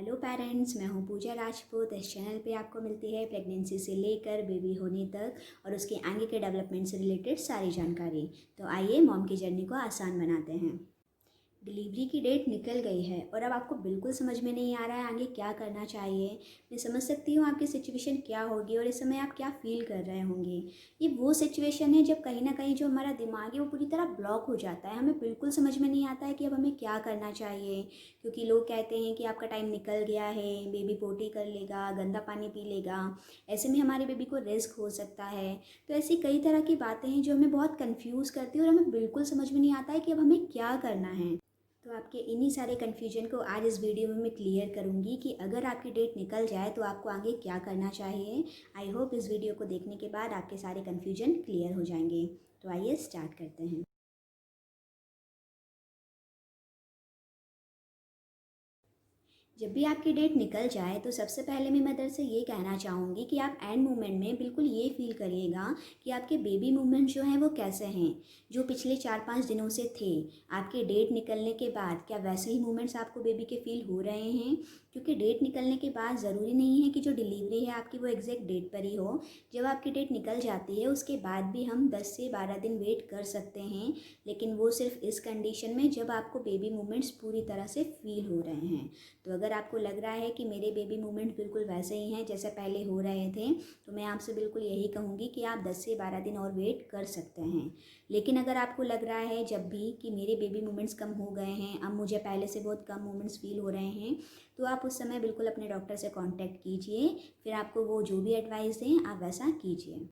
Hello parents, मैं हूं पूजा राजपूत। इस चैनल पे आपको मिलती है प्रेगनेंसी से लेकर बेबी होने तक और उसके आगे के डेवलपमेंट से रिलेटेड सारी जानकारी। तो आइए मॉम की जर्नी को आसान बनाते हैं। डिलीवरी की डेट निकल गई है और अब आपको बिल्कुल समझ में नहीं आ रहा है आगे क्या करना चाहिए। मैं समझ सकती हूँ आपकी सिचुएशन क्या होगी और इस समय आप क्या फील कर रहे होंगे। ये वो सिचुएशन है जब कहीं ना कहीं जो हमारा दिमाग है वो पूरी तरह ब्लॉक हो जाता है। हमें बिल्कुल समझ में नहीं आता है कि अब हमें क्या करना चाहिए, क्योंकि लोग कहते हैं कि आपका टाइम निकल गया है, बेबी पोटी कर लेगा, गंदा पानी पी लेगा, ऐसे में हमारे बेबी को रिस्क हो सकता है। तो ऐसी कई तरह की बातें हैं जो हमें बहुत कंफ्यूज करती है और हमें बिल्कुल समझ में नहीं आता है कि अब हमें क्या करना है। तो आपके इन्हीं सारे कन्फ्यूजन को आज इस वीडियो में मैं क्लियर करूंगी कि अगर आपकी डेट निकल जाए तो आपको आगे क्या करना चाहिए। आई होप इस वीडियो को देखने के बाद आपके सारे कन्फ्यूजन क्लियर हो जाएंगे। तो आइए स्टार्ट करते हैं। जब भी आपकी डेट निकल जाए तो सबसे पहले मैं मदर से ये कहना चाहूँगी कि आप एंड मोमेंट में बिल्कुल ये फील करिएगा कि आपके बेबी मूवमेंट जो हैं वो कैसे हैं, जो पिछले 4-5 दिनों से थे। आपके डेट निकलने के बाद क्या वैसे ही मूवमेंट्स आपको बेबी के फील हो रहे हैं? क्योंकि डेट निकलने के बाद ज़रूरी नहीं है कि जो डिलीवरी है आपकी वो एग्जैक्ट डेट पर ही हो। जब आपकी डेट निकल जाती है उसके बाद भी हम 10 से 12 दिन वेट कर सकते हैं, लेकिन वो सिर्फ इस कंडीशन में जब आपको बेबी मूवमेंट्स पूरी तरह से फील हो रहे हैं। तो अगर आपको लग रहा है कि मेरे बेबी मूवमेंट बिल्कुल वैसे ही हैं जैसे पहले हो रहे थे, तो मैं आपसे बिल्कुल यही कहूँगी कि आप 10 से 12 दिन और वेट कर सकते हैं। लेकिन अगर आपको लग रहा है जब भी कि मेरे बेबी मूवमेंट्स कम हो गए हैं, अब मुझे पहले से बहुत कम मूवमेंट्स फील हो रहे हैं, तो आप उस समय बिल्कुल अपने डॉक्टर से कांटेक्ट कीजिए। फिर आपको वो जो भी एडवाइस दें आप वैसा कीजिए।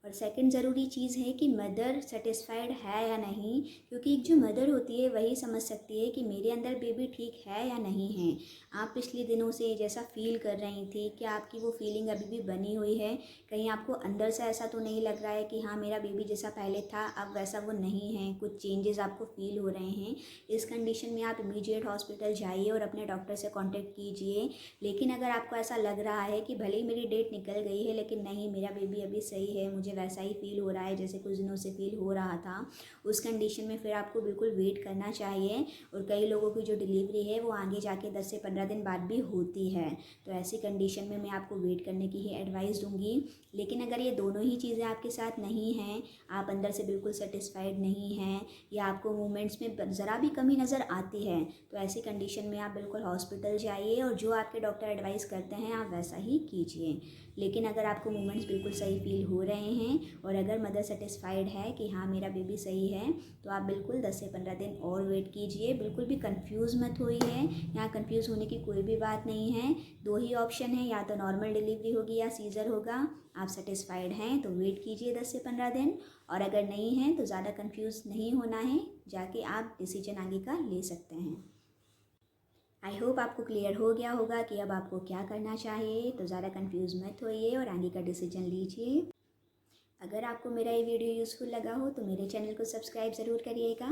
और सेकंड ज़रूरी चीज़ है कि मदर सेटिस्फाइड है या नहीं, क्योंकि एक जो मदर होती है वही समझ सकती है कि मेरे अंदर बेबी ठीक है या नहीं है। आप पिछले दिनों से जैसा फील कर रही थी, क्या आपकी वो फीलिंग अभी भी बनी हुई है? कहीं आपको अंदर से ऐसा तो नहीं लग रहा है कि हाँ मेरा बेबी जैसा पहले था अब वैसा वो नहीं है, कुछ चेंजेस आपको फील हो रहे हैं? इस कंडीशन में आप इमीडिएट हॉस्पिटल जाइए और अपने डॉक्टर से कॉन्टेक्ट कीजिए। लेकिन अगर आपको ऐसा लग रहा है कि भले ही मेरी डेट निकल गई है लेकिन नहीं मेरा बेबी अभी सही है, मुझे वैसा ही फील हो रहा है जैसे कुछ दिनों से फील हो रहा था, उस कंडीशन में फिर आपको बिल्कुल वेट करना चाहिए। और कई लोगों की जो डिलीवरी है वो आगे जाके 10 से 15 दिन बाद भी होती है। तो ऐसी कंडीशन में मैं आपको वेट करने की ही एडवाइस दूंगी। लेकिन अगर ये दोनों ही चीज़ें आपके साथ नहीं हैं, आप अंदर से बिल्कुल सेटिस्फाइड नहीं हैं या आपको मूवमेंट्स में ज़रा भी कमी नज़र आती है, तो ऐसी कंडीशन में आप बिल्कुल हॉस्पिटल जाइए और जो आपके डॉक्टर एडवाइस करते हैं आप वैसा ही कीजिए। लेकिन अगर आपको मूवमेंट्स बिल्कुल सही फील हो रहे हैं और अगर मदर सेटिस्फाइड है कि हाँ मेरा बेबी सही है, तो आप बिल्कुल 10 से 15 दिन और वेट कीजिए। बिल्कुल भी कंफ्यूज मत होइए, यहाँ कंफ्यूज होने की कोई भी बात नहीं है। दो ही ऑप्शन है, या तो नॉर्मल डिलीवरी होगी या सीज़र होगा। आप सेटिस्फाइड हैं तो वेट कीजिए 10 से 15 दिन, और अगर नहीं है तो ज़्यादा कंफ्यूज नहीं होना है, जाके आप डिसीजन आगे का ले सकते हैं। आई होप आपको क्लियर हो गया होगा कि अब आपको क्या करना चाहिए। तो ज़्यादा कंफ्यूज मत होइए और आगे का डिसीजन लीजिए। अगर आपको मेरा ये वीडियो यूज़फुल लगा हो तो मेरे चैनल को सब्सक्राइब ज़रूर करिएगा।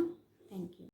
Thank you.